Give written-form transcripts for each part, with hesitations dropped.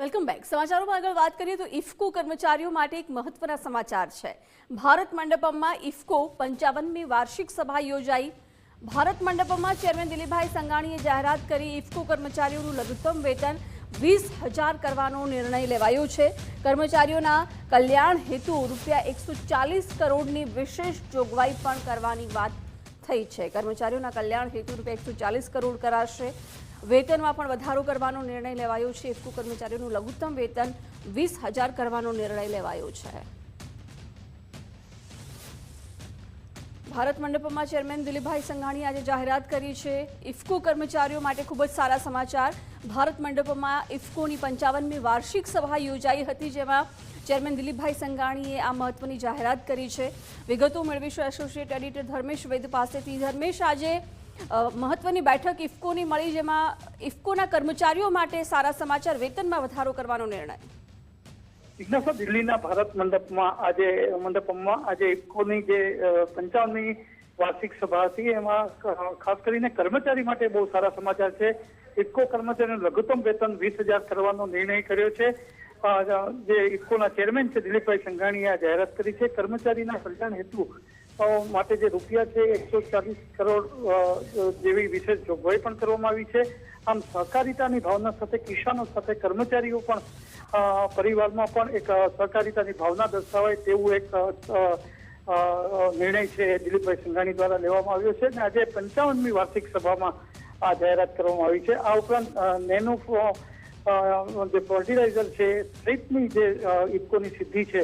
Welcome back. સમાચારોમાં આગળ વાત કરીએ તો ઇફકો કર્મચારીઓ માટે એક મહત્વના સમાચાર છે। ભારત મંડપમમાં ઇફકો 55મી વાર્ષિક સભા યોજાઈ। ભારત મંડપમમાં ચેરમેન દિલીપભાઈ સંઘાણીએ જાહેરાત કરી ઇફકો કર્મચારીઓનું લઘુત્તમ વેતન 20,000 કરવાનો નિર્ણય લેવાયો છે। કર્મચારીઓના કલ્યાણ હેતુ ₹140 કરોડની વિશેષ જોગવાઈ પણ કરવાની વાત થઈ છે। કર્મચારીઓના કલ્યાણ હેતુ ₹140 કરોડ કરાશે। વેતનમાં પણ વધારો કરવાનો નિર્ણય લેવાયો છે। ઇફકો કર્મચારીઓનું લઘુત્તમ વેતન 20,000 કરવાનો નિર્ણય લેવાયો છે। ભારત મંડપમાં ચેરમેન દિલીપભાઈ સંઘાણીએ આજે જાહેરાત કરી છે। ઇફકો કર્મચારીઓ માટે ખૂબ જ સારા સમાચાર। ભારત મંડપમાં ઇફકોની 55મી વાર્ષિક સભા યોજાઈ હતી, જેમાં ચેરમેન દિલીપભાઈ સંઘાણીએ આ મહત્વની જાહેરાત કરી છે। વિગતો મેળવીશું એસોસિએટ એડિટર ધર્મેશ વૈદ પાસેથી। ધર્મેશ, આજે મહત્વની બેઠક ઇફકોની મળી, જેમાં ઇફકોના કર્મચારીઓ માટે સારા સમાચાર, વેતનમાં વધારો કરવાનો નિર્ણય। જિજ્ઞાસા, દિલ્હીના ભારત મંડપમમાં આજે ઇફકોની જે 55મી વાર્ષિક સભા હતી, એમાં ખાસ કરીને કર્મચારી માટે બહુ સારા સમાચાર છે। ઇફકો કર્મચારીનું લઘુત્તમ વેતન 20,000 કરવાનો નિર્ણય કર્યો છે। જે ઇફકોના ચેરમેન છે દિલીપભાઈ સંઘાણીએ આ જાહેરાત કરી છે। કર્મચારીના કલ્યાણ હેતુ માટે જે રૂપિયા છે 140 કરોડ જેવી વિશેષ જોગવાઈ પણ કરવામાં આવી છે। આમ સહકારિતાની ભાવના સાથે કિસાનો સાથે કર્મચારીઓ પણ પરિવારમાં પણ એક સહકારિતાની ભાવના દર્શાવાય તેવું એક નિર્ણય છે દિલીપભાઈ સંઘાણી દ્વારા લેવામાં આવ્યો છે। અને આજે 55મી વાર્ષિક સભામાં આ જાહેરાત કરવામાં આવી છે। આ ઉપરાંત નેનો જે ફર્ટિલાઇઝર છે સહિતની જે ઇફકોની સિદ્ધિ છે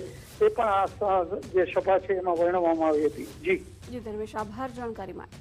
એ પણ આ જે સભા છે એમાં વર્ણવવામાં આવી હતી। જી ધર્મેશ, આભાર જાણકારી માટે।